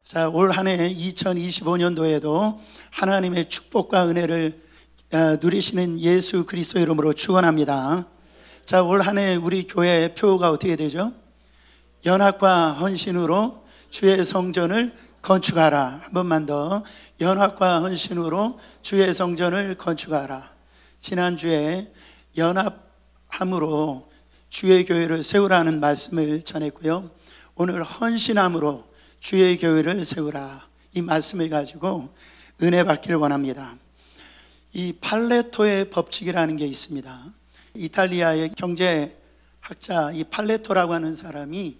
자, 올 한 해 2025년도에도 하나님의 축복과 은혜를 누리시는 예수 그리스도 이름으로 축원합니다. 자, 올 한 해 우리 교회 표가 어떻게 되죠? 연합과 헌신으로 주의 성전을 건축하라. 한 번만 더. 연합과 헌신으로 주의 성전을 건축하라. 지난주에 연합함으로 주의 교회를 세우라는 말씀을 전했고요. 오늘 헌신함으로 주의 교회를 세우라, 이 말씀을 가지고 은혜 받기를 원합니다. 이 팔레토의 법칙이라는 게 있습니다. 이탈리아의 경제학자 이 팔레토라고 하는 사람이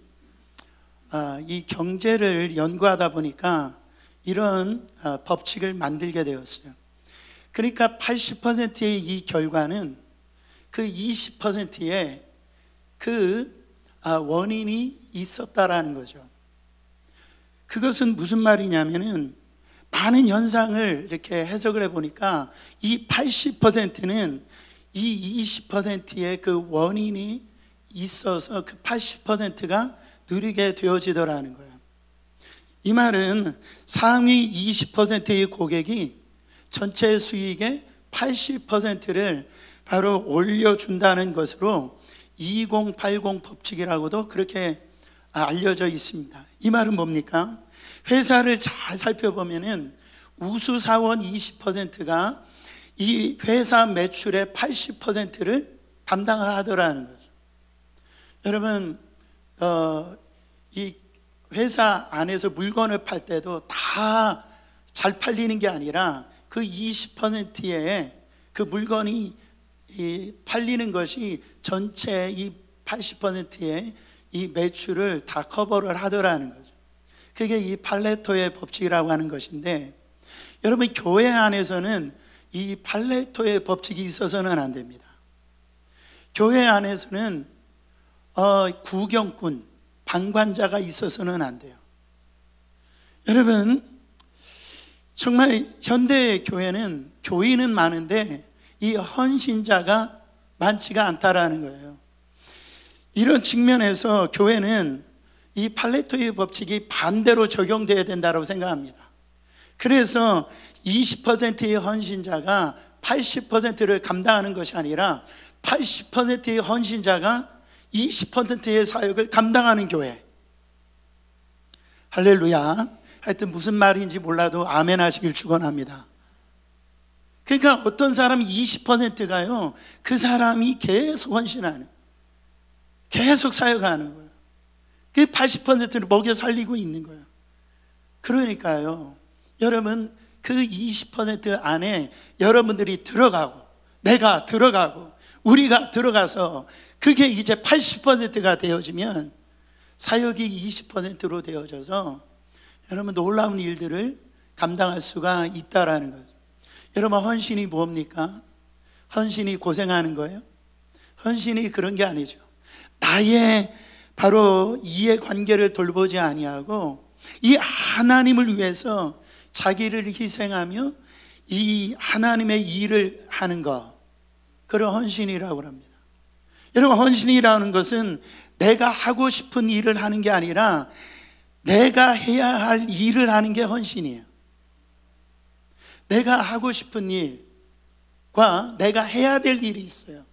이 경제를 연구하다 보니까 이런 법칙을 만들게 되었어요. 그러니까 80%의 이 결과는 그 20%의 그 원인이 있었다라는 거죠. 그것은 무슨 말이냐면은 많은 현상을 이렇게 해석을 해보니까 이 80%는 이 20%의 그 원인이 있어서 그 80%가 누리게 되어지더라는 거예요. 이 말은 상위 20%의 고객이 전체 수익의 80%를 바로 올려준다는 것으로 2080 법칙이라고도 그렇게 알려져 있습니다. 이 말은 뭡니까? 회사를 잘 살펴보면은 우수사원 20%가 이 회사 매출의 80%를 담당하더라는 거죠. 여러분, 이 회사 안에서 물건을 팔 때도 다 잘 팔리는 게 아니라 그 20%의 그 물건이 팔리는 것이 전체 이 80%의 이 매출을 다 커버를 하더라는 거죠. 그게 이 팔레토의 법칙이라고 하는 것인데, 여러분 교회 안에서는 이 팔레토의 법칙이 있어서는 안 됩니다. 교회 안에서는 구경꾼, 방관자가 있어서는 안 돼요. 여러분, 정말 현대 교회는 교인은 많은데 이 헌신자가 많지가 않다라는 거예요. 이런 측면에서 교회는 이 팔레토의 법칙이 반대로 적용되어야 된다고 생각합니다. 그래서 20%의 헌신자가 80%를 감당하는 것이 아니라 80%의 헌신자가 20%의 사역을 감당하는 교회. 할렐루야. 하여튼 무슨 말인지 몰라도 아멘 하시길 축원합니다. 그러니까 어떤 사람이 20%가요, 그 사람이 계속 헌신하는, 계속 사역하는 거예요. 그 80%를 먹여 살리고 있는 거예요. 그러니까요, 여러분 그 20% 안에 여러분들이 들어가고 내가 들어가고 우리가 들어가서 그게 이제 80%가 되어지면 사역이 20%로 되어져서 여러분 놀라운 일들을 감당할 수가 있다라는 거죠. 여러분, 헌신이 뭡니까? 헌신이 고생하는 거예요? 헌신이 그런 게 아니죠. 나의 바로 이해관계를 돌보지 아니하고 이 하나님을 위해서 자기를 희생하며 이 하나님의 일을 하는 것, 그런 헌신이라고 합니다. 여러분, 헌신이라는 것은 내가 하고 싶은 일을 하는 게 아니라 내가 해야 할 일을 하는 게 헌신이에요. 내가 하고 싶은 일과 내가 해야 될 일이 있어요.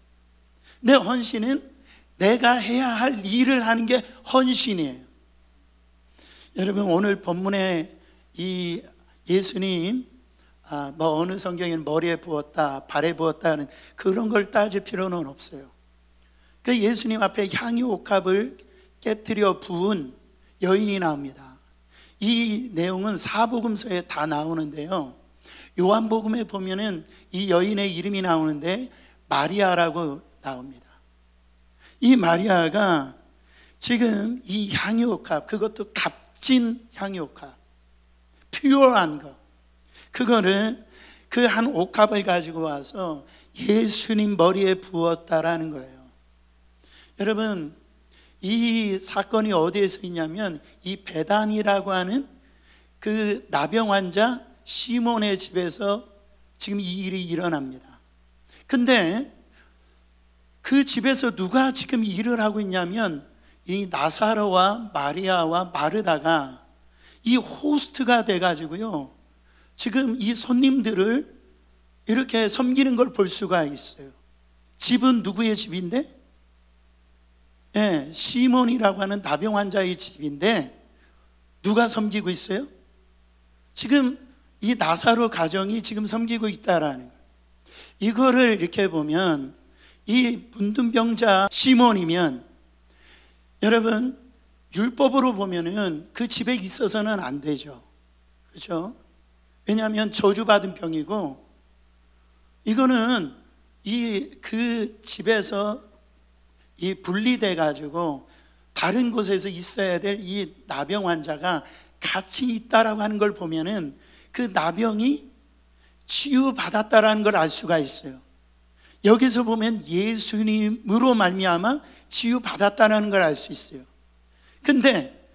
내 헌신은 내가 해야 할 일을 하는 게 헌신이에요. 여러분, 오늘 본문에 이 예수님 뭐 어느 성경에는 머리에 부었다, 발에 부었다 하는 그런 걸 따질 필요는 없어요. 그 예수님 앞에 향유옥합을 깨뜨려 부은 여인이 나옵니다. 이 내용은 사복음서에 다 나오는데요, 요한복음에 보면은 이 여인의 이름이 나오는데 마리아라고 나옵니다. 이 마리아가 지금 이 향유옥합, 그것도 값진 향유옥합, 퓨어한 거, 그거를 그 한 옥합을 가지고 와서 예수님 머리에 부었다라는 거예요. 여러분, 이 사건이 어디에서 있냐면 이 베단이라고 하는 그 나병 환자 시몬의 집에서 지금 이 일이 일어납니다. 근데 그 집에서 누가 지금 일을 하고 있냐면 이 나사로와 마리아와 마르다가 이 호스트가 돼가지고요, 지금 이 손님들을 이렇게 섬기는 걸 볼 수가 있어요. 집은 누구의 집인데? 시몬이라고 하는 나병 환자의 집인데 누가 섬기고 있어요? 지금 이 나사로 가정이 지금 섬기고 있다라는 거예요. 이거를 이렇게 보면 이 문둥병자 시몬이면, 여러분 율법으로 보면은 그 집에 있어서는 안 되죠. 그렇죠? 왜냐하면 저주받은 병이고, 이거는 그 집에서 이 분리돼 가지고 다른 곳에서 있어야 될 이 나병 환자가 같이 있다라고 하는 걸 보면은 그 나병이 치유받았다라는 걸 알 수가 있어요. 여기서 보면 예수님으로 말미암아 치유받았다는 걸 알 수 있어요. 근데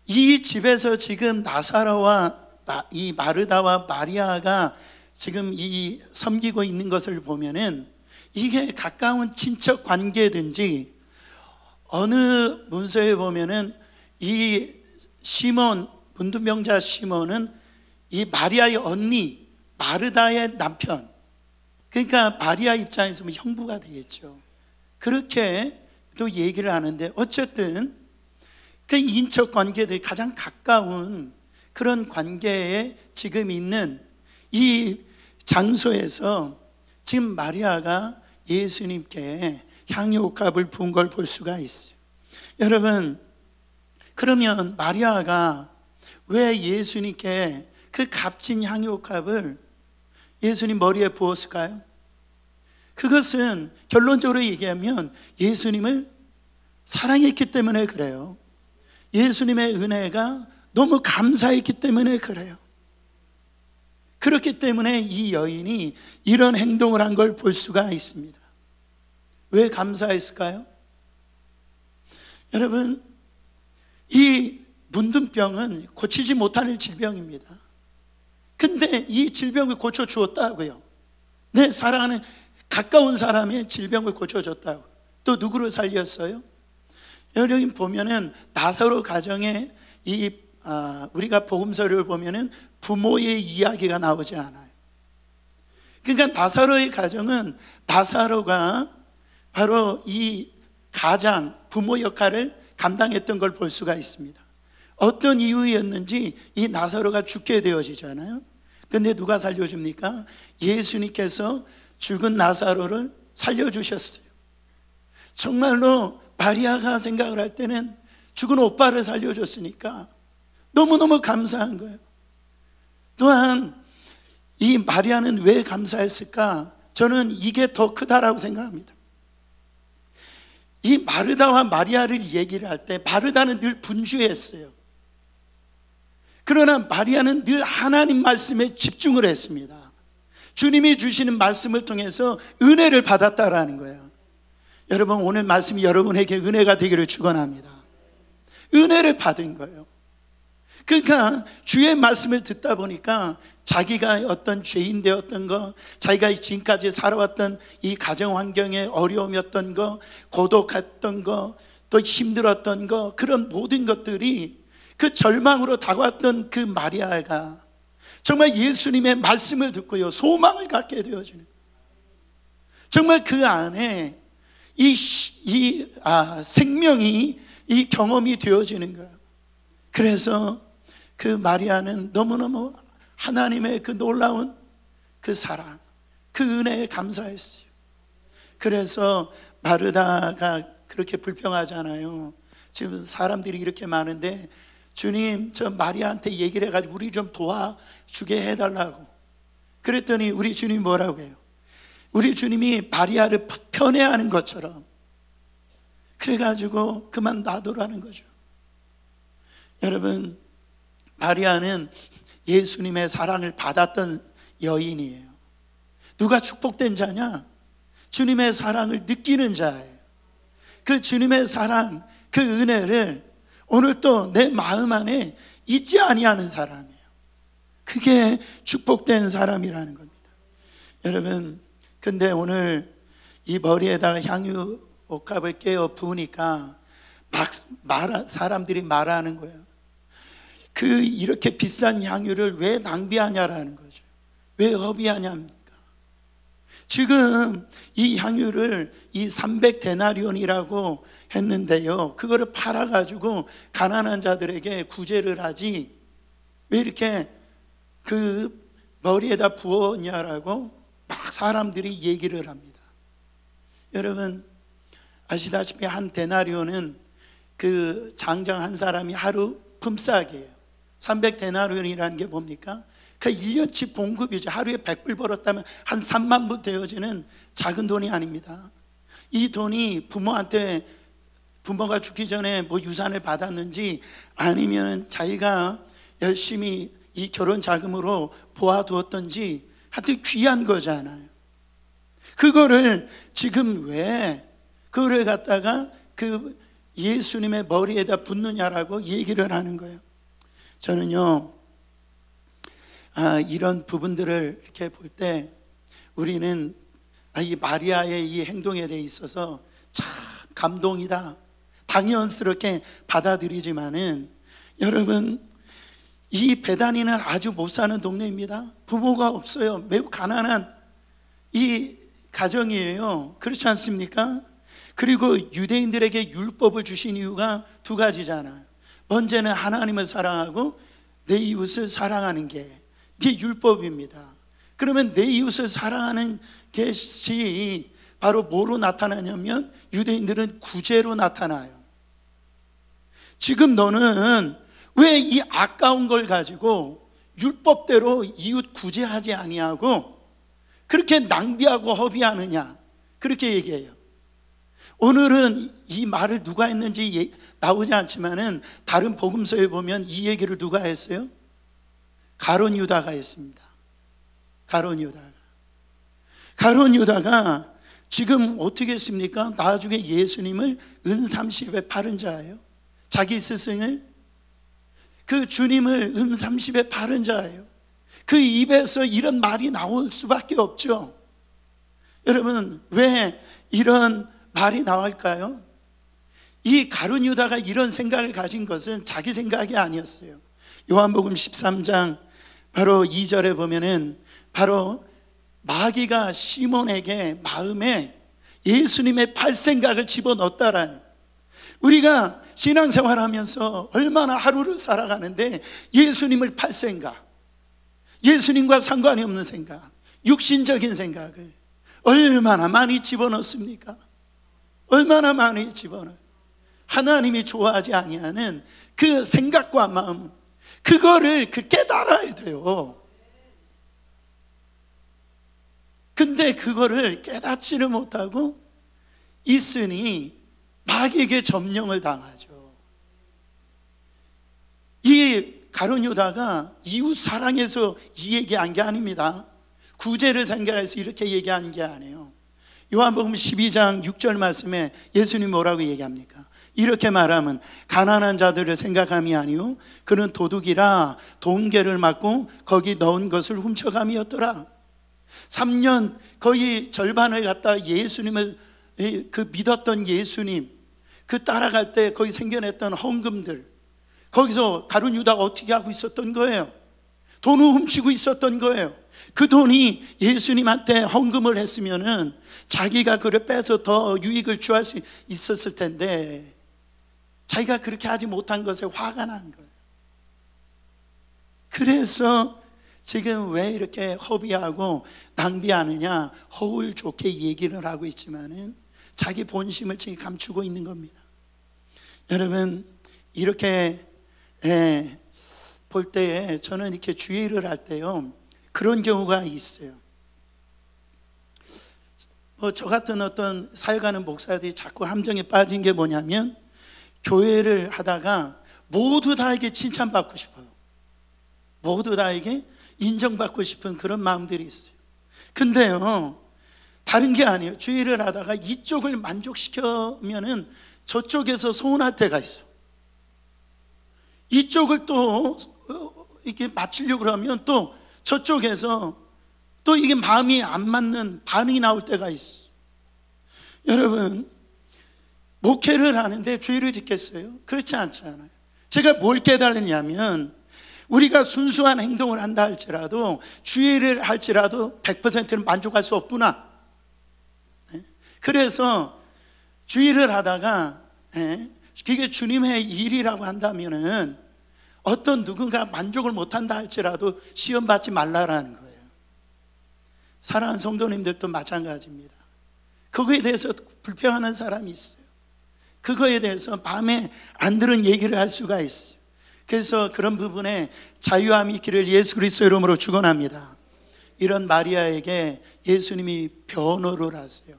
이 집에서 지금 나사로와 이 마르다와 마리아가 지금 이 섬기고 있는 것을 보면은 이게 가까운 친척 관계든지, 어느 문서에 보면은 이 시몬, 문둥병자 시몬은 이 마리아의 언니 마르다의 남편, 그러니까 마리아 입장에서 보면 형부가 되겠죠. 그렇게 또 얘기를 하는데, 어쨌든 그 인척 관계들이 가장 가까운 그런 관계에 지금 있는 이 장소에서 지금 마리아가 예수님께 향유옥합을 부은 걸 볼 수가 있어요. 여러분, 그러면 마리아가 왜 예수님께 그 값진 향유옥합을 예수님 머리에 부었을까요? 그것은 결론적으로 얘기하면 예수님을 사랑했기 때문에 그래요. 예수님의 은혜가 너무 감사했기 때문에 그래요. 그렇기 때문에 이 여인이 이런 행동을 한 걸 볼 수가 있습니다. 왜 감사했을까요? 여러분, 이 문둥병은 고치지 못할 질병입니다. 근데 이 질병을 고쳐주었다고요. 내 사랑하는 가까운 사람의 질병을 고쳐줬다고. 또 누구를 살렸어요? 여러분 보면은 나사로 가정에 우리가 복음서를 보면은 부모의 이야기가 나오지 않아요. 그러니까 나사로의 가정은 나사로가 바로 이 가장 부모 역할을 감당했던 걸 볼 수가 있습니다. 어떤 이유였는지 이 나사로가 죽게 되어지잖아요. 근데 누가 살려줍니까? 예수님께서 죽은 나사로를 살려주셨어요. 정말로 마리아가 생각을 할 때는 죽은 오빠를 살려줬으니까 너무너무 감사한 거예요. 또한 이 마리아는 왜 감사했을까? 저는 이게 더 크다라고 생각합니다. 이 마르다와 마리아를 얘기를 할 때 마르다는 늘 분주했어요. 그러나 마리아는 늘 하나님 말씀에 집중을 했습니다. 주님이 주시는 말씀을 통해서 은혜를 받았다라는 거예요. 여러분, 오늘 말씀이 여러분에게 은혜가 되기를 축원합니다. 은혜를 받은 거예요. 그러니까 주의 말씀을 듣다 보니까 자기가 어떤 죄인 되었던 거, 자기가 지금까지 살아왔던 이 가정 환경의 어려움이었던 거, 고독했던 거, 또 힘들었던 거, 그런 모든 것들이 그 절망으로 다가왔던 그 마리아가 정말 예수님의 말씀을 듣고요, 소망을 갖게 되어지는, 정말 그 안에 생명이, 이 경험이 되어지는 거예요. 그래서 그 마리아는 너무너무 하나님의 그 놀라운 그 사랑, 그 은혜에 감사했어요. 그래서 마르다가 그렇게 불평하잖아요. 지금 사람들이 이렇게 많은데 주님, 저 마리아한테 얘기를 해가지고 우리 좀 도와주게 해달라고. 그랬더니 우리 주님이 뭐라고 해요? 우리 주님이 마리아를 편애하는 것처럼, 그래가지고 그만 놔두라는 거죠. 여러분, 마리아는 예수님의 사랑을 받았던 여인이에요. 누가 축복된 자냐? 주님의 사랑을 느끼는 자예요. 그 주님의 사랑, 그 은혜를 오늘 또 내 마음 안에 잊지 아니하는 사람이에요. 그게 축복된 사람이라는 겁니다. 여러분, 근데 오늘 이 머리에다가 향유 옥합을 깨어 부으니까 막 사람들이 말하는 거예요. 이렇게 비싼 향유를 왜 낭비하냐라는 거죠. 왜 허비하냐입니까? 지금 이 향유를 이 300데나리온이라고 했는데요, 그거를 팔아가지고 가난한 자들에게 구제를 하지 왜 이렇게 그 머리에다 부었냐라고 막 사람들이 얘기를 합니다. 여러분 아시다시피 한 데나리온은 그 장정 한 사람이 하루 품삯이에요. 300데나리온이라는 게 뭡니까? 그 1년치 봉급이죠. 하루에 100불 벌었다면 한 3만 불 되어지는 작은 돈이 아닙니다. 이 돈이 부모가 죽기 전에 뭐 유산을 받았는지 아니면 자기가 열심히 이 결혼 자금으로 모아두었던지 하여튼 귀한 거잖아요. 그거를 지금 왜 그거를 갖다가 그 예수님의 머리에다 붓느냐라고 얘기를 하는 거예요. 저는요 이런 부분들을 이렇게 볼 때 우리는 이 마리아의 이 행동에 대해 있어서 참 감동이다, 당연스럽게 받아들이지만은 여러분 이 베다니는 아주 못 사는 동네입니다. 부모가 없어요. 매우 가난한 이 가정이에요. 그렇지 않습니까? 그리고 유대인들에게 율법을 주신 이유가 두 가지잖아요. 먼저는 하나님을 사랑하고 내 이웃을 사랑하는 게 이게 율법입니다. 그러면 내 이웃을 사랑하는 것이 바로 뭐로 나타나냐면 유대인들은 구제로 나타나요. 지금 너는 왜 이 아까운 걸 가지고 율법대로 이웃 구제하지 아니하고 그렇게 낭비하고 허비하느냐, 그렇게 얘기해요. 오늘은 이 말을 누가 했는지 나오지 않지만은 다른 복음서에 보면 이 얘기를 누가 했어요? 가룟 유다가 했습니다. 가룟 유다가 지금 어떻게 했습니까? 나중에 예수님을 은 30에 팔은 자예요. 자기 스승을, 그 주님을 은 30에 팔은 자예요. 그 입에서 이런 말이 나올 수밖에 없죠. 여러분 왜 이런 말이 나올까요? 이 가룟 유다가 이런 생각을 가진 것은 자기 생각이 아니었어요. 요한복음 13장 바로 2절에 보면은 바로 마귀가 시몬에게 마음에 예수님의 팔 생각을 집어넣었다라는, 우리가 신앙생활하면서 얼마나 하루를 살아가는데 예수님을 팔 생각, 예수님과 상관이 없는 생각, 육신적인 생각을 얼마나 많이 집어넣습니까? 얼마나 많이 집어넣어요. 하나님이 좋아하지 아니하는 그 생각과 마음, 그거를 깨달아야 돼요. 근데 그거를 깨닫지를 못하고 있으니 마귀에게 점령을 당하죠. 이 가룟 유다가 이웃 사랑해서 이 얘기한 게 아닙니다. 구제를 생각해서 이렇게 얘기한 게 아니에요. 요한복음 12장 6절 말씀에 예수님 뭐라고 얘기합니까? 이렇게 말하면 가난한 자들을 생각함이 아니요 그는 도둑이라 돈계를 맞고 거기 넣은 것을 훔쳐감이었더라. 3년 거의 절반을 갖다 예수님을 그 믿었던 예수님 그 따라갈 때 거기 생겨냈던 헌금들, 거기서 가룟 유다가 어떻게 하고 있었던 거예요? 돈을 훔치고 있었던 거예요. 그 돈이 예수님한테 헌금을 했으면은 자기가 그를 빼서 더 유익을 취할 수 있었을 텐데 자기가 그렇게 하지 못한 것에 화가 난 거예요. 그래서 지금 왜 이렇게 허비하고 낭비하느냐, 허울 좋게 얘기를 하고 있지만은 자기 본심을 지금 감추고 있는 겁니다. 여러분 이렇게 볼 때에 저는 이렇게 주의를 할 때요 그런 경우가 있어요. 저 같은 어떤 사역하는 목사들이 자꾸 함정에 빠진 게 뭐냐면 교회를 하다가 모두 다에게 칭찬받고 싶어요. 모두 다에게 인정받고 싶은 그런 마음들이 있어요. 근데요 다른 게 아니에요. 주의를 하다가 이쪽을 만족시키면은 저쪽에서 서운할 때가 있어. 이쪽을 또 이렇게 맞추려고 하면 또 저쪽에서 또 이게 마음이 안 맞는 반응이 나올 때가 있어. 여러분 목회를 하는데 죄를 짓겠어요? 그렇지 않잖아요. 제가 뭘 깨달았냐면 우리가 순수한 행동을 한다 할지라도, 주의를 할지라도 100%는 만족할 수 없구나. 그래서 주의를 하다가 그게 주님의 일이라고 한다면은 어떤 누군가 만족을 못한다 할지라도 시험 받지 말라라는 거예요. 사랑하는 성도님들도 마찬가지입니다. 그거에 대해서 불평하는 사람이 있어요. 그거에 대해서 마음에 안 드는 얘기를 할 수가 있어요. 그래서 그런 부분에 자유함이 있기를 예수 그리스도 이름으로 축원합니다. 이런 마리아에게 예수님이 변호를 하세요.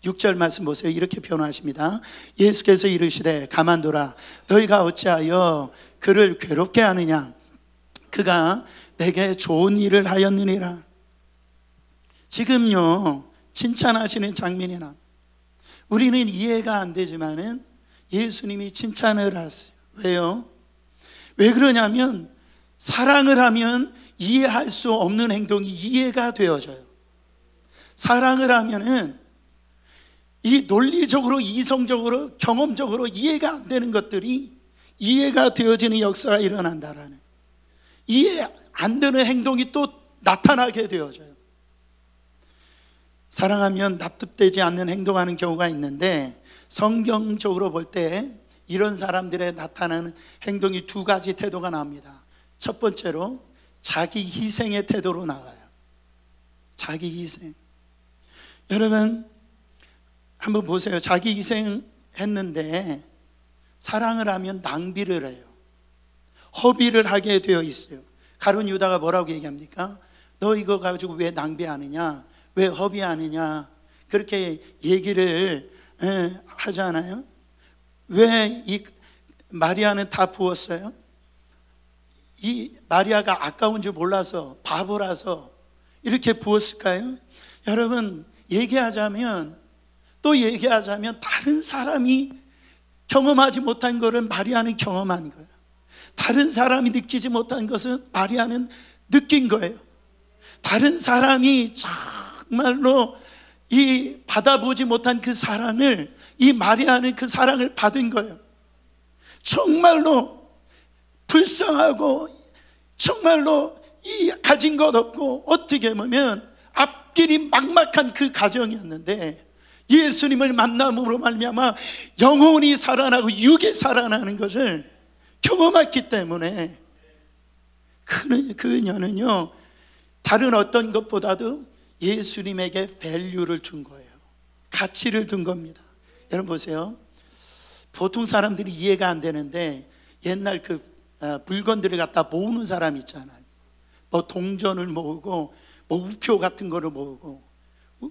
6절 말씀 보세요. 이렇게 변호하십니다. 예수께서 이르시되 가만두라. 너희가 어찌하여 그를 괴롭게 하느냐. 그가 내게 좋은 일을 하였느니라. 지금요, 칭찬하시는 장면이나 우리는 이해가 안 되지만은 예수님이 칭찬을 하세요. 왜요? 왜 그러냐면 사랑을 하면 이해할 수 없는 행동이 이해가 되어져요. 사랑을 하면은 이 논리적으로, 이성적으로, 경험적으로 이해가 안 되는 것들이 이해가 되어지는 역사가 일어난다라는, 이해 안 되는 행동이 또 나타나게 되어져요. 사랑하면 납득되지 않는 행동하는 경우가 있는데, 성경적으로 볼 때 이런 사람들의 나타나는 행동이 두 가지 태도가 나옵니다. 첫 번째로 자기 희생의 태도로 나와요. 자기 희생. 여러분 한번 보세요. 자기 희생했는데 사랑을 하면 낭비를 해요. 허비를 하게 되어 있어요. 가룟 유다가 뭐라고 얘기합니까? 너 이거 가지고 왜 낭비하느냐, 왜 허비하느냐, 그렇게 얘기를 하잖아요. 왜 이 마리아는 다 부었어요? 이 마리아가 아까운 줄 몰라서, 바보라서 이렇게 부었을까요? 여러분, 또 얘기하자면 다른 사람이 경험하지 못한 것을 마리아는 경험한 거예요. 다른 사람이 느끼지 못한 것은 마리아는 느낀 거예요. 다른 사람이 정말로 이 받아보지 못한 그 사랑을, 이 마리아는 그 사랑을 받은 거예요. 정말로 불쌍하고 정말로 이 가진 것 없고 어떻게 보면 앞길이 막막한 그 가정이었는데, 예수님을 만남으로 말미암아 영혼이 살아나고 육이 살아나는 것을 경험했기 때문에 그녀는요, 다른 어떤 것보다도 예수님에게 밸류를 둔 거예요. 가치를 둔 겁니다. 여러분 보세요. 보통 사람들이 이해가 안 되는데, 옛날 그 물건들을 갖다 모으는 사람 있잖아요. 뭐 동전을 모으고 뭐 우표 같은 거를 모으고,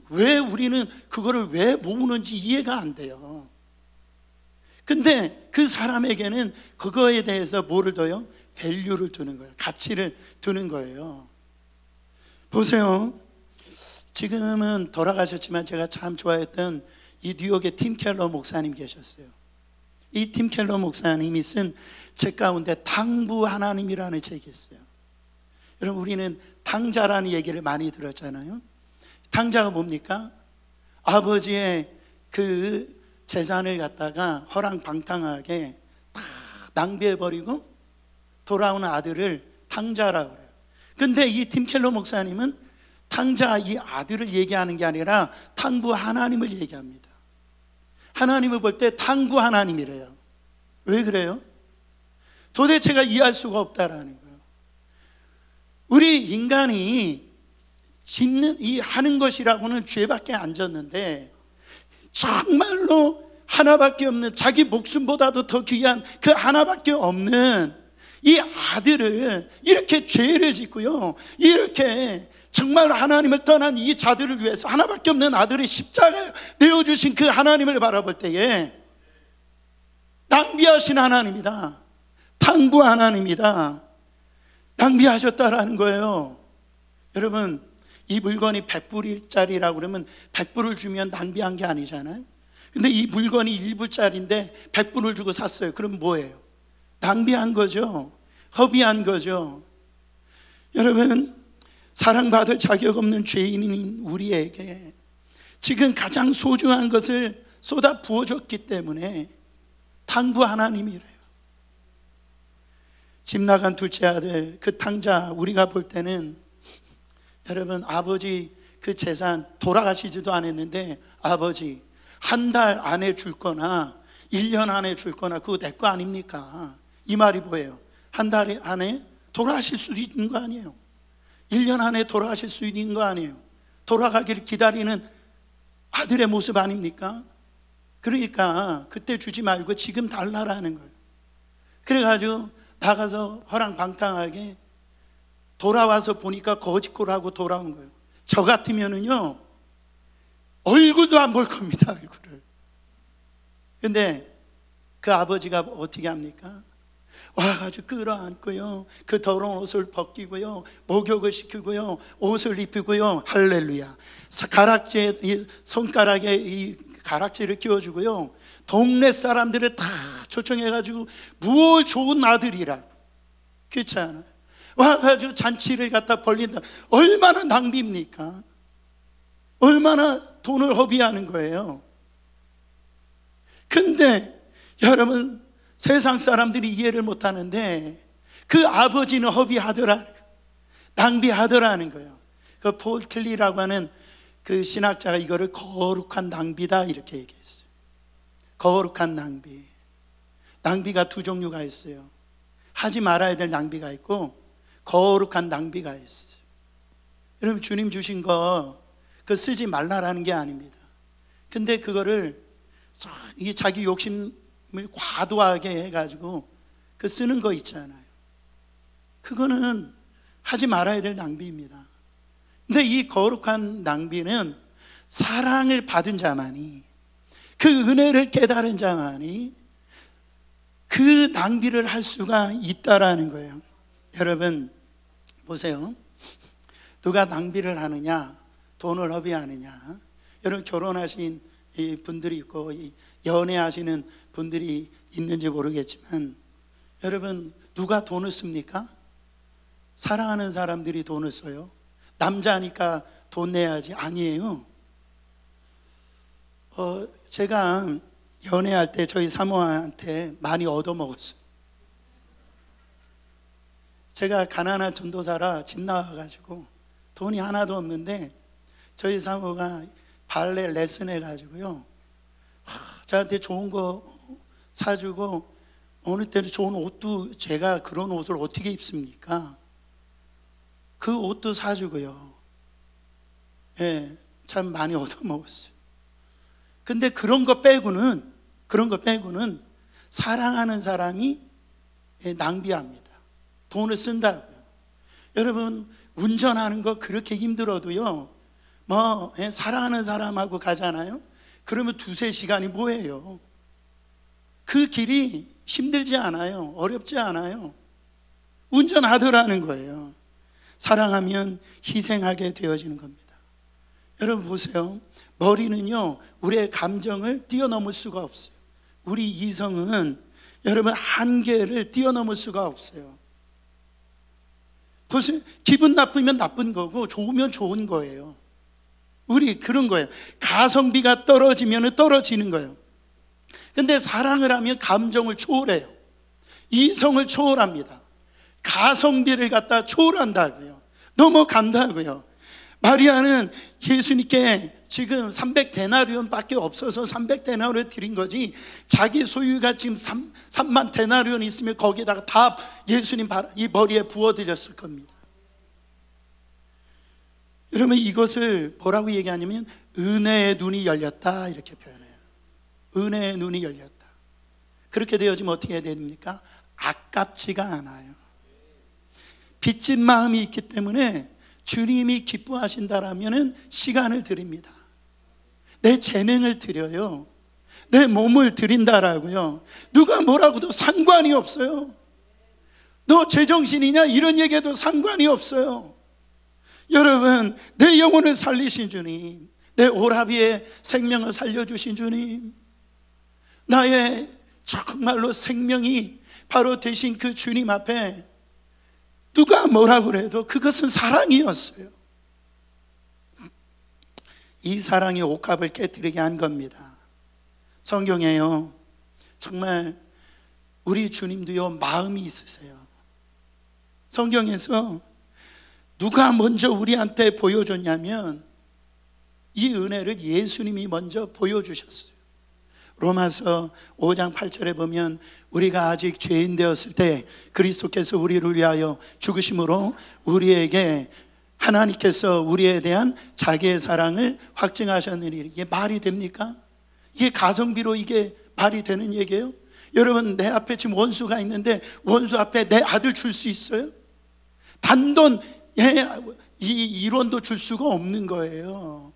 왜 우리는 그거를 왜 모으는지 이해가 안 돼요. 근데 그 사람에게는 그거에 대해서 뭐를 둬요? 밸류를 두는 거예요. 가치를 두는 거예요. 보세요. 지금은 돌아가셨지만 제가 참 좋아했던 이 뉴욕의 팀 켈러 목사님 계셨어요. 이 팀 켈러 목사님이 쓴 책 가운데 당부 하나님이라는 책이 있어요. 여러분, 우리는 탕자라는 얘기를 많이 들었잖아요. 탕자가 뭡니까? 아버지의 그 재산을 갖다가 허랑방탕하게 다 낭비해버리고 돌아오는 아들을 탕자라고 그래요. 근데 이 팀 켈러 목사님은 탕자, 이 아들을 얘기하는 게 아니라 탕부 하나님을 얘기합니다. 하나님을 볼 때 탕부 하나님이래요. 왜 그래요? 도대체가 이해할 수가 없다라는 거예요. 우리 인간이 짓는 이 하는 것이라고는 죄밖에 안 졌는데, 정말로 하나밖에 없는, 자기 목숨보다도 더 귀한 그 하나밖에 없는 이 아들을 이렇게 죄를 짓고요, 이렇게 정말 하나님을 떠난 이 자들을 위해서 하나밖에 없는 아들의 십자가에 내어주신 그 하나님을 바라볼 때에 낭비하신 하나님이다, 탕부 하나님이다, 낭비하셨다라는 거예요. 여러분, 이 물건이 100불짜리라고 그러면 100불을 주면 낭비한 게 아니잖아요. 근데 이 물건이 1불짜리인데 100불을 주고 샀어요. 그럼 뭐예요? 낭비한 거죠. 허비한 거죠. 여러분, 사랑받을 자격 없는 죄인인 우리에게 지금 가장 소중한 것을 쏟아 부어줬기 때문에 탕부 하나님이래요. 집 나간 둘째 아들 그 탕자, 우리가 볼 때는 여러분 아버지 그 재산 돌아가시지도 않았는데 아버지 한 달 안에 줄 거나 1년 안에 줄 거나 그거 내 거 아닙니까? 이 말이 뭐예요? 한 달 안에 돌아가실 수도 있는 거 아니에요? 1년 안에 돌아가실 수 있는 거 아니에요? 돌아가기를 기다리는 아들의 모습 아닙니까? 그러니까 그때 주지 말고 지금 달라라는 거예요. 그래가지고 나가서 허랑방탕하게 돌아와서 보니까 거짓골하고 돌아온 거예요. 저 같으면은요 얼굴도 안 볼 겁니다. 얼굴을. 근데 그 아버지가 어떻게 합니까? 와가지고 끌어안고요, 그 더러운 옷을 벗기고요, 목욕을 시키고요, 옷을 입히고요, 할렐루야, 가락지에 손가락에 이 가락지를 끼워주고요, 동네 사람들을 다 초청해가지고 무얼 좋은 아들이라고, 그렇지 않아요? 와가지고 잔치를 갖다 벌린다. 얼마나 낭비입니까? 얼마나 돈을 허비하는 거예요. 근데 여러분 세상 사람들이 이해를 못하는데 그 아버지는 허비하더라, 낭비하더라는 거예요. 그 폴 킬리라고 하는 그 신학자가 이거를 거룩한 낭비다 이렇게 얘기했어요. 거룩한 낭비. 낭비가 두 종류가 있어요. 하지 말아야 될 낭비가 있고 거룩한 낭비가 있어요. 여러분 주님 주신 거 그거 쓰지 말라라는 게 아닙니다. 근데 그거를 이게 자기 욕심을 과도하게 해가지고 그 쓰는 거 있잖아요. 그거는 하지 말아야 될 낭비입니다. 근데 이 거룩한 낭비는 사랑을 받은 자만이, 그 은혜를 깨달은 자만이 그 낭비를 할 수가 있다라는 거예요. 여러분 보세요. 누가 낭비를 하느냐, 돈을 허비하느냐. 여러분 결혼하신 분들이 있고 연애하시는 분들이 있는지 모르겠지만 여러분 누가 돈을 씁니까? 사랑하는 사람들이 돈을 써요. 남자니까 돈 내야지. 아니에요. 제가 연애할 때 저희 사모한테 많이 얻어먹었어요. 제가 가난한 전도사라 집 나와가지고 돈이 하나도 없는데 저희 사모가 발레 레슨 해가지고요, 저한테 좋은 거 사주고, 어느 때는 좋은 옷도, 제가 그런 옷을 어떻게 입습니까? 그 옷도 사주고요. 예, 참 많이 얻어먹었어요. 근데 그런 거 빼고는 사랑하는 사람이 낭비합니다. 돈을 쓴다고요. 여러분 운전하는 거 그렇게 힘들어도요, 사랑하는 사람하고 가잖아요. 그러면 2-3시간이 뭐예요? 그 길이 힘들지 않아요. 어렵지 않아요. 운전하더라는 거예요. 사랑하면 희생하게 되어지는 겁니다. 여러분 보세요. 머리는요 우리의 감정을 뛰어넘을 수가 없어요. 우리 이성은 여러분 한계를 뛰어넘을 수가 없어요. 보세요. 기분 나쁘면 나쁜 거고 좋으면 좋은 거예요. 우리 그런 거예요. 가성비가 떨어지면 떨어지는 거예요. 근데 사랑을 하면 감정을 초월해요. 이성을 초월합니다. 가성비를 갖다 초월한다고요. 넘어간다고요. 마리아는 예수님께 지금 300데나리온 밖에 없어서 300데나리온 드린 거지, 자기 소유가 지금 3만 데나리온 있으면 거기에다가 다 예수님 이 머리에 부어드렸을 겁니다. 여러분 이것을 뭐라고 얘기하냐면 은혜의 눈이 열렸다 이렇게 표현해요. 은혜의 눈이 열렸다. 그렇게 되어지면 어떻게 해야 됩니까? 아깝지가 않아요. 빚진 마음이 있기 때문에 주님이 기뻐하신다라면 시간을 드립니다. 내 재능을 드려요. 내 몸을 드린다라고요. 누가 뭐라고도 상관이 없어요. 너 제정신이냐 이런 얘기해도 상관이 없어요. 여러분 내 영혼을 살리신 주님, 내 오라비의 생명을 살려주신 주님, 나의 정말로 생명이 바로 되신 그 주님 앞에 누가 뭐라고 그래도 그것은 사랑이었어요. 이 사랑이 옥합을 깨뜨리게 한 겁니다. 성경에요 정말 우리 주님도요 마음이 있으세요. 성경에서 누가 먼저 우리한테 보여줬냐면 이 은혜를 예수님이 먼저 보여주셨어요. 로마서 5장 8절에 보면 우리가 아직 죄인 되었을 때 그리스도께서 우리를 위하여 죽으심으로 우리에게 하나님께서 우리에 대한 자기의 사랑을 확증하셨느니, 이게 말이 됩니까? 이게 가성비로 이게 말이 되는 얘기예요? 여러분, 내 앞에 지금 원수가 있는데 원수 앞에 내 아들 줄 수 있어요? 단돈 이 1원도 줄 수가 없는 거예요.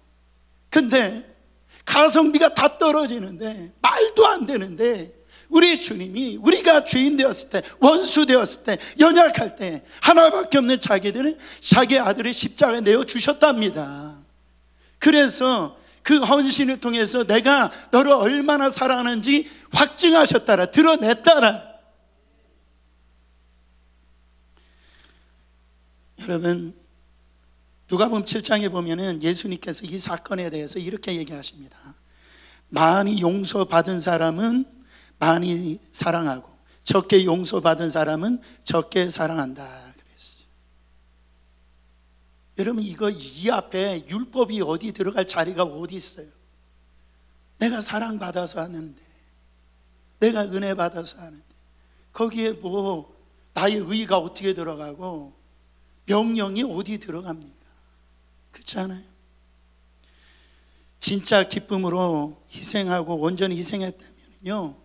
근데 가성비가 다 떨어지는데, 말도 안 되는데, 우리 주님이 우리가 죄인 되었을 때, 원수 되었을 때, 연약할 때 하나밖에 없는 자기 아들을 십자가에 내어주셨답니다. 그래서 그 헌신을 통해서 내가 너를 얼마나 사랑하는지 확증하셨다라, 드러냈다라. 여러분, 누가복음 7장에 보면은 예수님께서 이 사건에 대해서 이렇게 얘기하십니다. 많이 용서받은 사람은 많이 사랑하고 적게 용서받은 사람은 적게 사랑한다 그랬어요. 여러분, 이 앞에 율법이 어디 들어갈 자리가 어디 있어요? 내가 사랑받아서 하는데, 내가 은혜 받아서 하는데, 거기에 뭐 나의 의의가 어떻게 들어가고 명령이 어디 들어갑니까? 그렇지 않아요? 진짜 기쁨으로 희생하고 온전히 희생했다면요,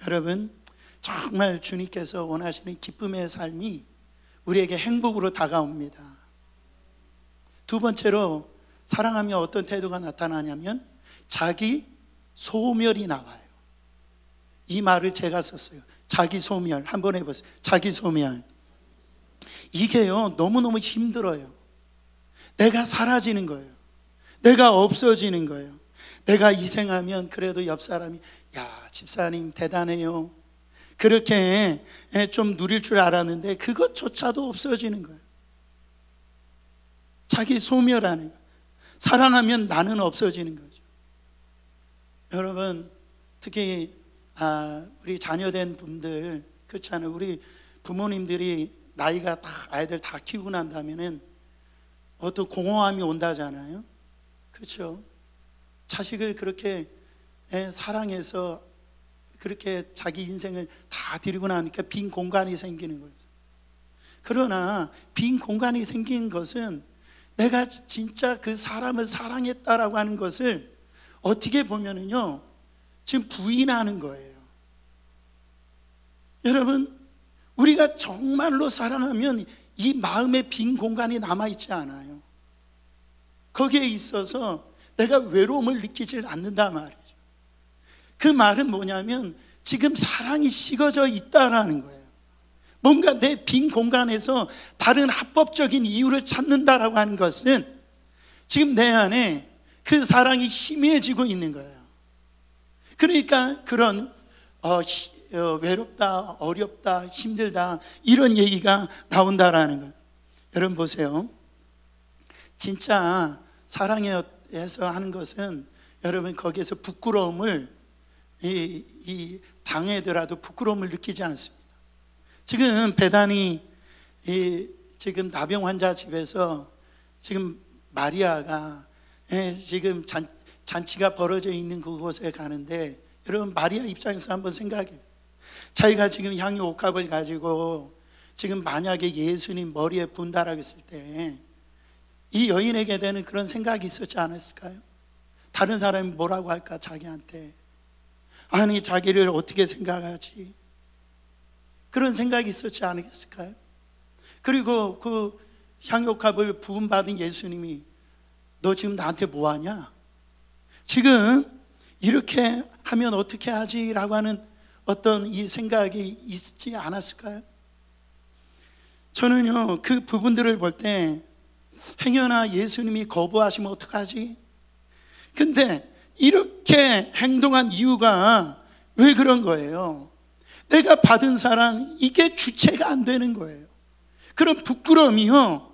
여러분, 정말 주님께서 원하시는 기쁨의 삶이 우리에게 행복으로 다가옵니다. 두 번째로, 사랑하며 어떤 태도가 나타나냐면 자기 소멸이 나와요. 이 말을 제가 썼어요. 자기 소멸. 한번 해보세요. 자기 소멸. 이게요, 너무너무 힘들어요. 내가 사라지는 거예요. 내가 없어지는 거예요. 내가 희생하면 그래도 옆 사람이, 야, 집사님 대단해요, 그렇게 좀 누릴 줄 알았는데 그것조차도 없어지는 거예요. 자기 소멸하는 거예요. 사랑하면 나는 없어지는 거죠. 여러분, 특히 우리 자녀된 분들, 그렇잖아요. 우리 부모님들이 나이가 다, 아이들 다 키우고 난 다음에는 어떤 공허함이 온다잖아요. 그렇죠? 자식을 그렇게 사랑해서 그렇게 자기 인생을 다 드리고 나니까 빈 공간이 생기는 거죠. 그러나 빈 공간이 생긴 것은 내가 진짜 그 사람을 사랑했다라고 하는 것을 어떻게 보면은요, 지금 부인하는 거예요. 여러분, 우리가 정말로 사랑하면 이 마음에 빈 공간이 남아있지 않아요. 거기에 있어서 내가 외로움을 느끼질 않는단 말이죠. 그 말은 뭐냐면 지금 사랑이 식어져 있다라는 거예요. 뭔가 내 빈 공간에서 다른 합법적인 이유를 찾는다라고 하는 것은 지금 내 안에 그 사랑이 희미해지고 있는 거예요. 그러니까 그런 외롭다, 어렵다, 힘들다, 이런 얘기가 나온다라는 거예요. 여러분 보세요. 진짜 사랑해서 하는 것은 여러분 거기에서 부끄러움을 당해더라도 부끄러움을 느끼지 않습니다. 지금 배단이 지금 나병 환자 집에서 지금 마리아가 지금 잔치가 벌어져 있는 그곳에 가는데, 여러분 마리아 입장에서 한번 생각해요. 자기가 지금 향유 옥합을 가지고 지금 만약에 예수님 머리에 분다라고 했을 때 이 여인에게 되는 그런 생각이 있었지 않았을까요? 다른 사람이 뭐라고 할까, 자기한테. 아니, 자기를 어떻게 생각하지? 그런 생각이 있었지 않았을까요? 그리고 그 향유옥합을 부음받은 예수님이 너 지금 나한테 뭐하냐? 지금 이렇게 하면 어떻게 하지? 라고 하는 어떤 이 생각이 있지 않았을까요? 저는요, 그 부분들을 볼 때 행여나 예수님이 거부하시면 어떡하지? 근데 이렇게 행동한 이유가 왜 그런 거예요? 내가 받은 사랑, 이게 주체가 안 되는 거예요. 그런 부끄러움이요,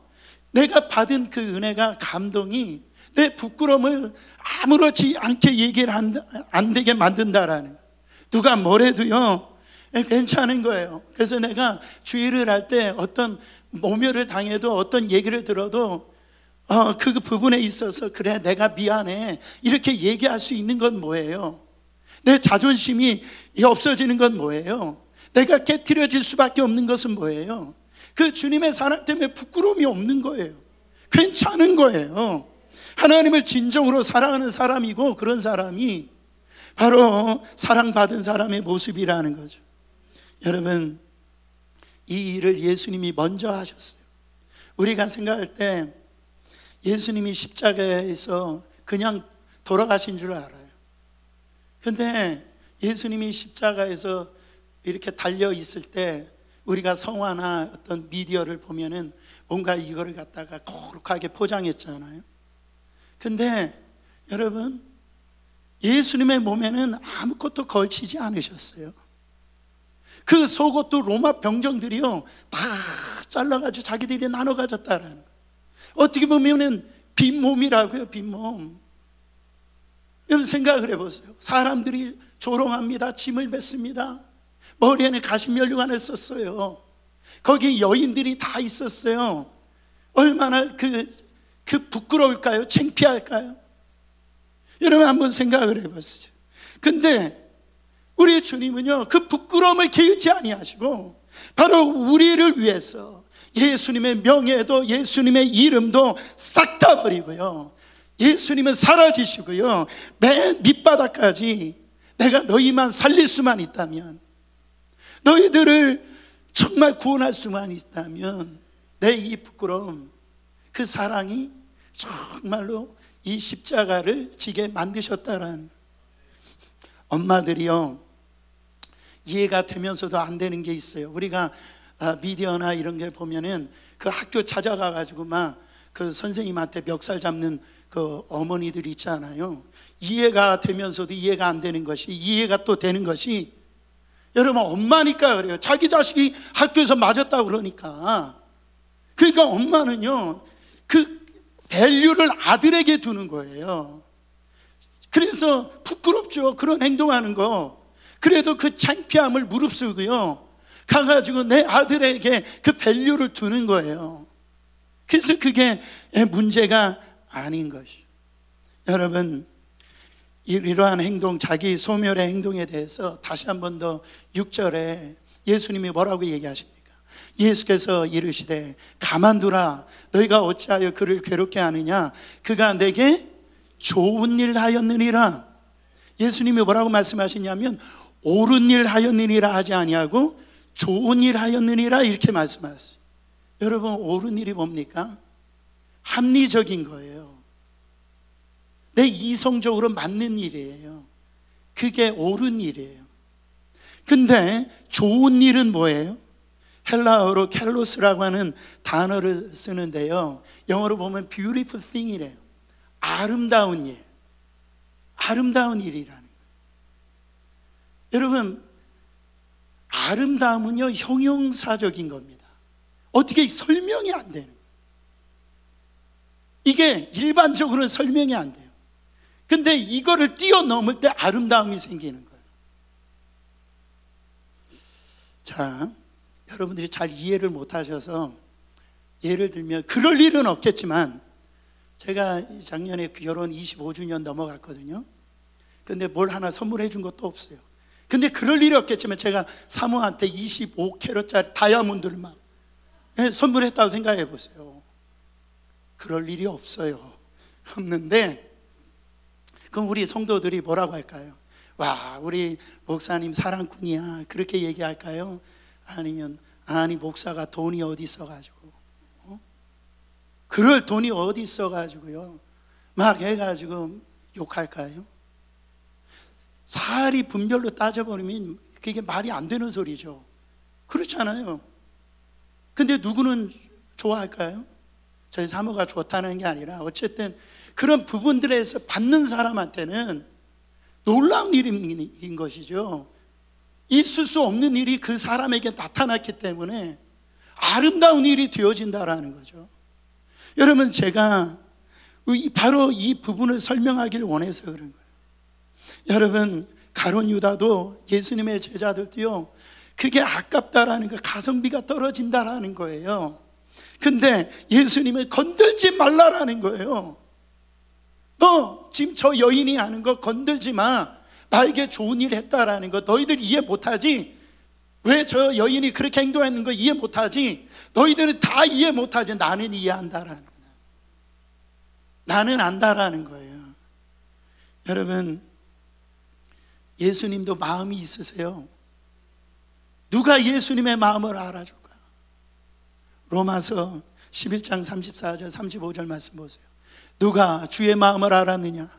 내가 받은 그 은혜가, 감동이 내 부끄러움을 아무렇지 않게 얘기를 안 되게 만든다라는. 누가 뭐래도요, 괜찮은 거예요. 그래서 내가 주의를 할 때 어떤 모멸을 당해도 어떤 얘기를 들어도 그 부분에 있어서 그래 내가 미안해 이렇게 얘기할 수 있는 건 뭐예요? 내 자존심이 없어지는 건 뭐예요? 내가 깨트려질 수밖에 없는 것은 뭐예요? 그 주님의 사랑 때문에 부끄러움이 없는 거예요. 괜찮은 거예요. 하나님을 진정으로 사랑하는 사람이고 그런 사람이 바로 사랑받은 사람의 모습이라는 거죠. 여러분, 이 일을 예수님이 먼저 하셨어요. 우리가 생각할 때 예수님이 십자가에서 그냥 돌아가신 줄 알아요. 근데 예수님이 십자가에서 이렇게 달려 있을 때 우리가 성화나 어떤 미디어를 보면은 뭔가 이거를 갖다가 거룩하게 포장했잖아요. 근데 여러분, 예수님의 몸에는 아무것도 걸치지 않으셨어요. 그 속옷도 로마 병정들이요 다 잘라가지고 자기들이 나눠 가졌다라는 거예요. 어떻게 보면은 빈몸이라고요. 빈몸. 여러분 생각을 해보세요. 사람들이 조롱합니다. 짐을 뱉습니다. 머리에는 가시면류관을 썼어요. 거기 여인들이 다 있었어요. 얼마나 그 부끄러울까요? 창피할까요? 여러분 한번 생각을 해보세요. 근데 우리 주님은요 그 부끄러움을 개의치 아니하시고 바로 우리를 위해서 예수님의 명예도 예수님의 이름도 싹 다 버리고요, 예수님은 사라지시고요, 맨 밑바닥까지 내가 너희만 살릴 수만 있다면, 너희들을 정말 구원할 수만 있다면 내 이 부끄러움, 그 사랑이 정말로 이 십자가를 지게 만드셨다라는. 엄마들이요 이해가 되면서도 안 되는 게 있어요. 우리가 미디어나 이런 게 보면은 그 학교 찾아가 가지고 막 그 선생님한테 멱살 잡는 그 어머니들이 있잖아요. 이해가 되면서도 이해가 안 되는 것이, 이해가 또 되는 것이, 여러분 엄마니까 그래요. 자기 자식이 학교에서 맞았다고 그러니까. 그러니까 엄마는요 그 밸류를 아들에게 두는 거예요. 그래서 부끄럽죠, 그런 행동하는 거. 그래도 그 창피함을 무릅쓰고요 가가지고 내 아들에게 그 밸류를 두는 거예요. 그래서 그게 문제가 아닌 것이죠. 여러분, 이러한 행동, 자기 소멸의 행동에 대해서 다시 한 번 더 6절에 예수님이 뭐라고 얘기하십니까? 예수께서 이르시되 가만두라, 너희가 어찌하여 그를 괴롭게 하느냐, 그가 내게 좋은 일 하였느니라. 예수님이 뭐라고 말씀하시냐면 옳은 일 하였느니라 하지 아니하고 좋은 일 하였느니라 이렇게 말씀하셨어요. 여러분, 옳은 일이 뭡니까? 합리적인 거예요. 내 이성적으로 맞는 일이에요. 그게 옳은 일이에요. 근데 좋은 일은 뭐예요? 헬라어로 켈로스라고 하는 단어를 쓰는데요, 영어로 보면 beautiful thing이래요. 아름다운 일, 아름다운 일이라는 거예요. 여러분, 아름다움은요 형용사적인 겁니다. 어떻게 설명이 안 되는 거예요. 이게 일반적으로는 설명이 안 돼요. 근데 이거를 뛰어넘을 때 아름다움이 생기는 거예요. 자, 여러분들이 잘 이해를 못 하셔서 예를 들면, 그럴 일은 없겠지만 제가 작년에 결혼 25주년 넘어갔거든요. 근데 뭘 하나 선물해 준 것도 없어요. 근데 그럴 일이 없겠지만 제가 사모한테 25캐럿짜리 다이아몬드를 막 선물했다고 생각해 보세요. 그럴 일이 없어요. 없는데 그럼 우리 성도들이 뭐라고 할까요? 와, 우리 목사님 사랑꾼이야, 그렇게 얘기할까요? 아니면 아니 목사가 돈이 어디 있어가지고 그럴 돈이 어디 있어가지고요 막 해가지고 욕할까요? 사리 분별로 따져버리면 그게 말이 안 되는 소리죠. 그렇잖아요. 근데 누구는 좋아할까요? 저희 사모가 좋다는 게 아니라 어쨌든 그런 부분들에서 받는 사람한테는 놀라운 일인 것이죠. 있을 수 없는 일이 그 사람에게 나타났기 때문에 아름다운 일이 되어진다라는 거죠. 여러분, 제가 바로 이 부분을 설명하기를 원해서 그런 거예요. 여러분, 가룟 유다도 예수님의 제자들도요 그게 아깝다라는 거, 가성비가 떨어진다라는 거예요. 근데 예수님은 건들지 말라라는 거예요. 너 지금 저 여인이 하는 거 건들지 마. 나에게 좋은 일 했다라는 거 너희들 이해 못하지? 왜 저 여인이 그렇게 행동하는 거 이해 못하지? 너희들은 다 이해 못하지. 나는 이해한다라는 거예요. 나는 안다라는 거예요. 여러분, 예수님도 마음이 있으세요. 누가 예수님의 마음을 알아줄까? 로마서 11장 34절 35절 말씀 보세요. 누가 주의 마음을 알았느냐?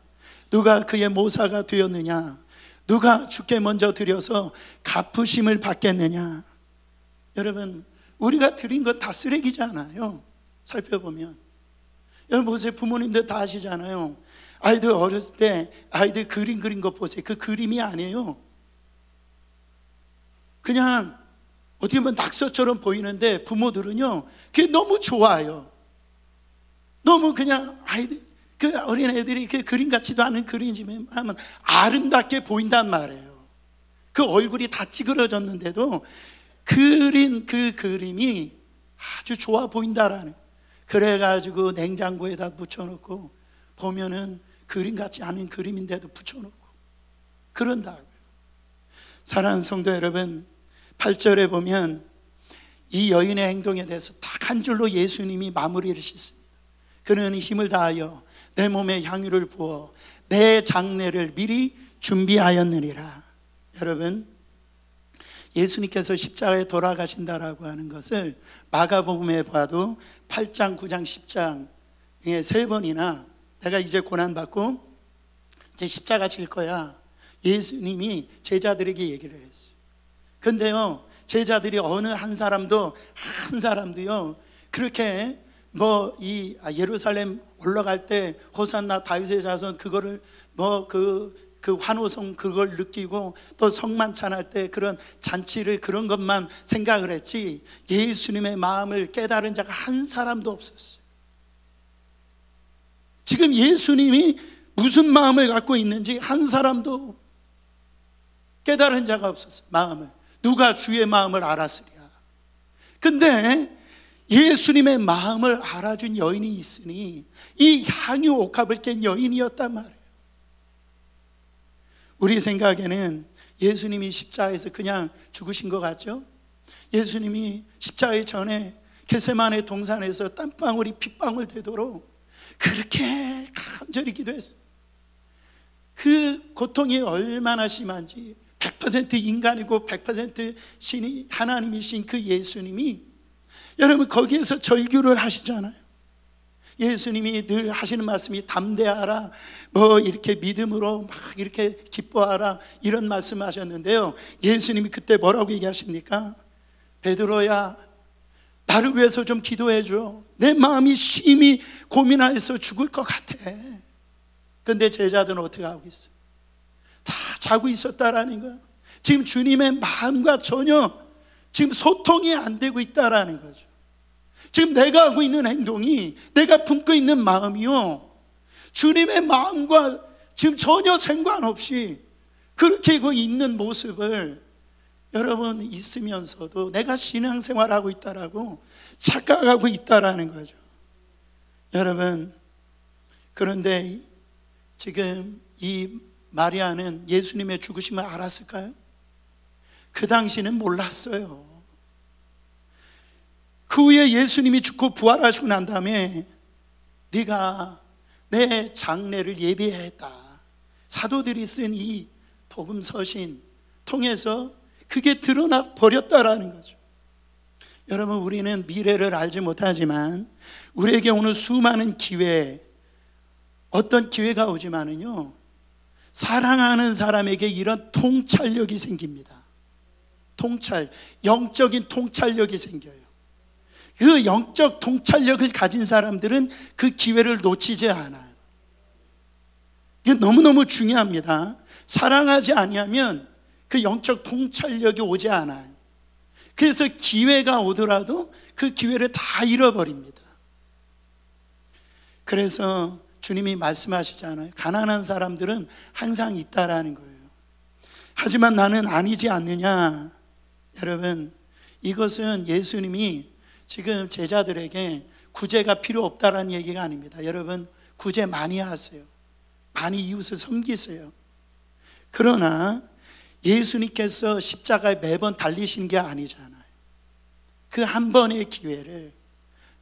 누가 그의 모사가 되었느냐? 누가 주께 먼저 드려서 갚으심을 받겠느냐? 여러분, 우리가 드린 건 다 쓰레기잖아요. 살펴보면 여러분 보세요. 부모님들 다 아시잖아요. 아이들 어렸을 때 아이들 그림 그린 거 보세요. 그 그림이 아니에요. 그냥 어떻게 보면 낙서처럼 보이는데 부모들은요 그게 너무 좋아요. 너무 그냥 아이들, 그 어린애들이 그 그림 같지도 않은 그림이지만 하면 아름답게 보인단 말이에요. 그 얼굴이 다 찌그러졌는데도 그린 그 그림이 아주 좋아 보인다라는. 그래가지고 냉장고에다 붙여놓고 보면은 그림 같지 않은 그림인데도 붙여놓고 그런다고요. 사랑하는 성도 여러분, 8절에 보면 이 여인의 행동에 대해서 딱 한 줄로 예수님이 마무리를 짓습니다. 그는 힘을 다하여 내 몸에 향유를 부어 내 장례를 미리 준비하였느니라. 여러분, 예수님께서 십자가에 돌아가신다라고 하는 것을 마가복음에 봐도 8장, 9장, 10장에 3번이나 내가 이제 고난받고 이제 십자가 질 거야, 예수님이 제자들에게 얘기를 했어요. 근데요, 제자들이 어느 한 사람도요 그렇게 뭐 이 예루살렘 올라갈 때 호산나 다윗의 자손 그거를 뭐 그 환호성 그걸 느끼고 또 성만찬할 때 그런 잔치를 그런 것만 생각을 했지 예수님의 마음을 깨달은 자가 한 사람도 없었어요. 지금 예수님이 무슨 마음을 갖고 있는지 한 사람도 깨달은 자가 없었어요. 마음을. 누가 주의 마음을 알았으랴. 근데 예수님의 마음을 알아준 여인이 있으니 이 향유 옥합을 깬 여인이었단 말이에요. 우리 생각에는 예수님이 십자가에서 그냥 죽으신 것 같죠? 예수님이 십자가 전에 겟세마네 동산에서 땀방울이 핏방울 되도록 그렇게 간절히 기도했어요. 그 고통이 얼마나 심한지 100% 인간이고 100% 신이 하나님이신 그 예수님이 여러분 거기에서 절규를 하시잖아요. 예수님이 늘 하시는 말씀이 담대하라, 뭐 이렇게 믿음으로 막 이렇게 기뻐하라 이런 말씀하셨는데요. 예수님이 그때 뭐라고 얘기하십니까? 베드로야, 나를 위해서 좀 기도해 줘. 내 마음이 심히 고민하여서 죽을 것 같아. 근데 제자들은 어떻게 하고 있어요? 다 자고 있었다라는 거예요. 지금 주님의 마음과 전혀 지금 소통이 안 되고 있다라는 거죠. 지금 내가 하고 있는 행동이, 내가 품고 있는 마음이요, 주님의 마음과 지금 전혀 상관없이 그렇게 있는 모습을 여러분 있으면서도 내가 신앙생활하고 있다라고 착각하고 있다라는 거죠. 여러분, 그런데 지금 이 마리아는 예수님의 죽으심을 알았을까요? 그 당시는 몰랐어요. 그 후에 예수님이 죽고 부활하시고 난 다음에 네가 내 장례를 예비했다, 사도들이 쓴 이 복음 서신 통해서 그게 드러나 버렸다라는 거죠. 여러분, 우리는 미래를 알지 못하지만 우리에게 오는 수많은 기회, 어떤 기회가 오지만은요, 사랑하는 사람에게 이런 통찰력이 생깁니다. 통찰, 영적인 통찰력이 생겨요. 그 영적 통찰력을 가진 사람들은 그 기회를 놓치지 않아요. 이게 너무너무 중요합니다. 사랑하지 아니하면 그 영적 통찰력이 오지 않아요. 그래서 기회가 오더라도 그 기회를 다 잃어버립니다. 그래서 주님이 말씀하시잖아요. 가난한 사람들은 항상 있다라는 거예요. 하지만 나는 아니지 않느냐. 여러분, 이것은 예수님이 지금 제자들에게 구제가 필요 없다라는 얘기가 아닙니다. 여러분, 구제 많이 하세요. 많이 이웃을 섬기세요. 그러나 예수님께서 십자가에 매번 달리신 게 아니잖아요. 그 한 번의 기회를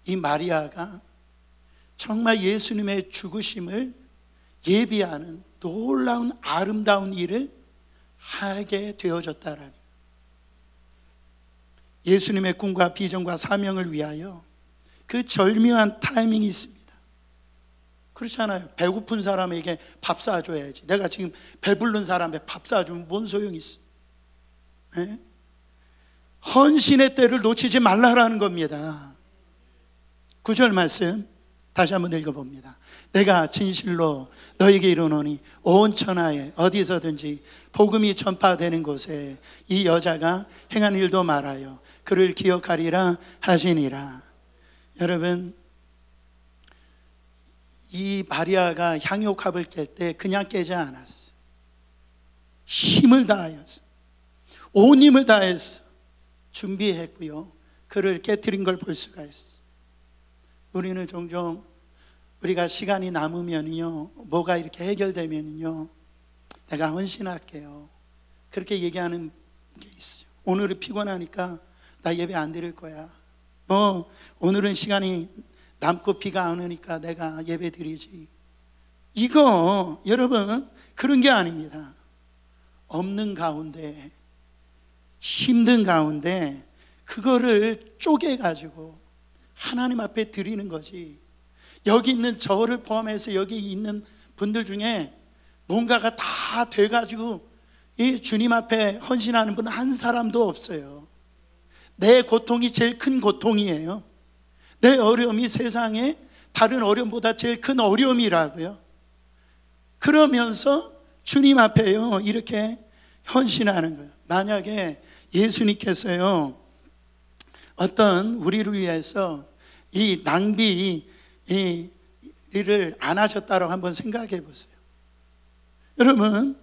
이 마리아가 정말 예수님의 죽으심을 예비하는 놀라운 아름다운 일을 하게 되어졌다라니. 예수님의 꿈과 비전과 사명을 위하여 그 절묘한 타이밍이 있습니다. 그렇잖아요. 배고픈 사람에게 밥 사줘야지. 내가 지금 배부른 사람에게 밥 사주면 뭔 소용이 있어? 네? 헌신의 때를 놓치지 말라라는 겁니다. 9절 말씀 다시 한번 읽어봅니다. 내가 진실로 너에게 이르노니 온 천하에 어디서든지 복음이 전파되는 곳에 이 여자가 행한 일도 말하여 그를 기억하리라 하시니라. 여러분, 이 마리아가 향유컵을 깰 때 그냥 깨지 않았어요. 힘을 다하여서, 온 힘을 다해서 준비했고요, 그를 깨트린 걸 볼 수가 있어요. 우리는 종종 우리가 시간이 남으면요, 뭐가 이렇게 해결되면요, 내가 헌신할게요, 그렇게 얘기하는 게 있어요. 오늘은 피곤하니까 나 예배 안 드릴 거야. 오늘은 시간이 남고 비가 안 오니까 내가 예배 드리지. 이거 여러분 그런 게 아닙니다. 없는 가운데, 힘든 가운데 그거를 쪼개가지고 하나님 앞에 드리는 거지. 여기 있는 저를 포함해서 여기 있는 분들 중에 뭔가가 다 돼가지고 이 주님 앞에 헌신하는 분 한 사람도 없어요. 내 고통이 제일 큰 고통이에요. 내 어려움이 세상에 다른 어려움보다 제일 큰 어려움이라고요. 그러면서 주님 앞에요, 이렇게 헌신하는 거예요. 만약에 예수님께서요, 어떤 우리를 위해서 이 낭비를 안 하셨다고 한번 생각해 보세요. 여러분,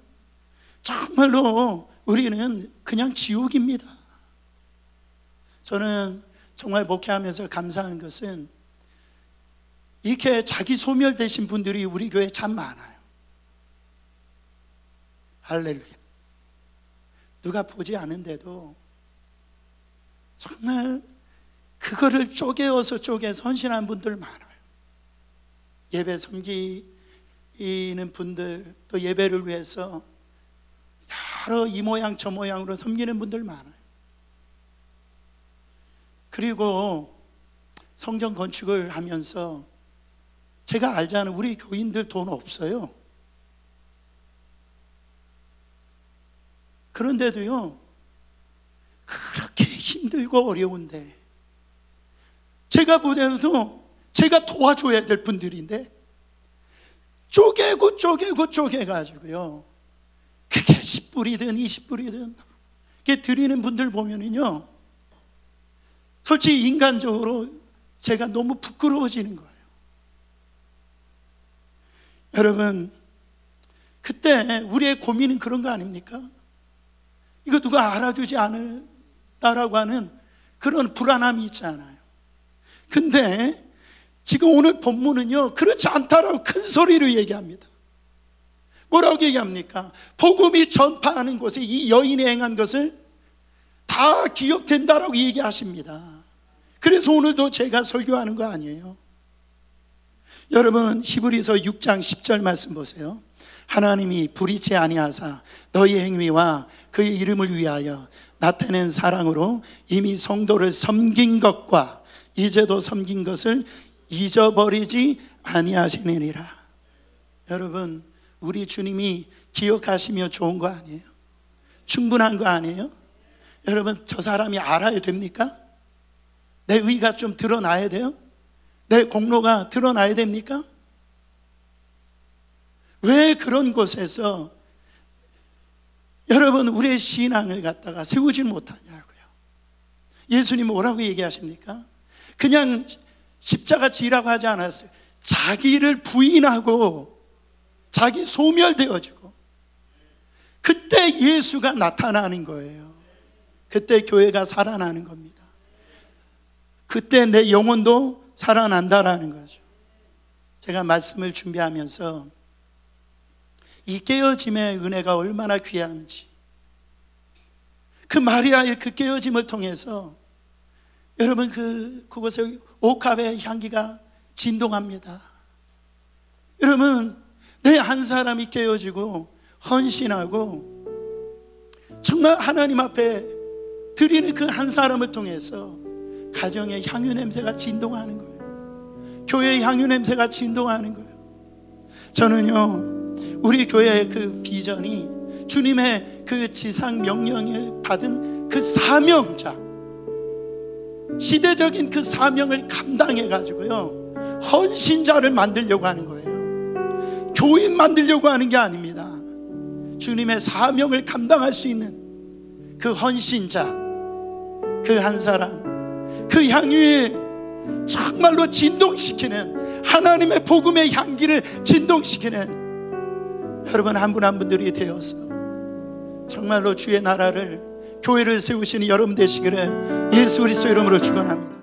정말로 우리는 그냥 지옥입니다. 저는 정말 목회하면서 감사한 것은 이렇게 자기 소멸되신 분들이 우리 교회에 참 많아요. 할렐루야. 누가 보지 않은데도 정말 그거를 쪼개서 헌신한 분들 많아요. 예배 섬기는 분들, 또 예배를 위해서 여러 이 모양 저 모양으로 섬기는 분들 많아요. 그리고 성전 건축을 하면서 제가 알잖아요. 우리 교인들 돈 없어요. 그런데도요, 그렇게 힘들고 어려운데 제가 보더라도 제가 도와줘야 될 분들인데 쪼개가지고요, 그게 10불이든 20불이든 이렇게 드리는 분들 보면은요, 솔직히 인간적으로 제가 너무 부끄러워지는 거예요. 여러분, 그때 우리의 고민은 그런 거 아닙니까? 이거 누가 알아주지 않을까라고 하는 그런 불안함이 있잖아요. 근데 지금 오늘 본문은요, 그렇지 않다라고 큰 소리로 얘기합니다. 뭐라고 얘기합니까? 복음이 전파하는 곳에 이 여인이 행한 것을 다 기억된다라고 얘기하십니다. 그래서 오늘도 제가 설교하는 거 아니에요. 여러분, 히브리서 6장 10절 말씀 보세요. 하나님이 불의치 아니하사 너희 행위와 그의 이름을 위하여 나타낸 사랑으로 이미 성도를 섬긴 것과 이제도 섬긴 것을 잊어버리지 아니하시느니라. 여러분, 우리 주님이 기억하시며 좋은 거 아니에요? 충분한 거 아니에요? 여러분, 저 사람이 알아야 됩니까? 내 의가 좀 드러나야 돼요? 내 공로가 드러나야 됩니까? 왜 그런 곳에서 여러분 우리의 신앙을 갖다가 세우지 못하냐고요. 예수님 뭐라고 얘기하십니까? 그냥 십자가 지라고 하지 않았어요. 자기를 부인하고 자기 소멸되어지고 그때 예수가 나타나는 거예요. 그때 교회가 살아나는 겁니다. 그때 내 영혼도 살아난다라는 거죠. 제가 말씀을 준비하면서 이 깨어짐의 은혜가 얼마나 귀한지, 그 마리아의 그 깨어짐을 통해서 여러분 그곳에 옥합의 향기가 진동합니다. 여러분, 내 한 사람이 깨어지고 헌신하고 정말 하나님 앞에 드리는 그 한 사람을 통해서 가정의 향유 냄새가 진동하는 거예요. 교회의 향유 냄새가 진동하는 거예요. 저는요, 우리 교회의 그 비전이 주님의 그 지상 명령을 받은 그 사명자, 시대적인 그 사명을 감당해 가지고요, 헌신자를 만들려고 하는 거예요. 교인 만들려고 하는 게 아닙니다. 주님의 사명을 감당할 수 있는 그 헌신자, 그 한 사람, 그 향유에 정말로 진동시키는, 하나님의 복음의 향기를 진동시키는 여러분 한 분 한 분들이 되어서 정말로 주의 나라를, 교회를 세우시는 여러분 되시기를 예수 그리스도 이름으로 축원합니다.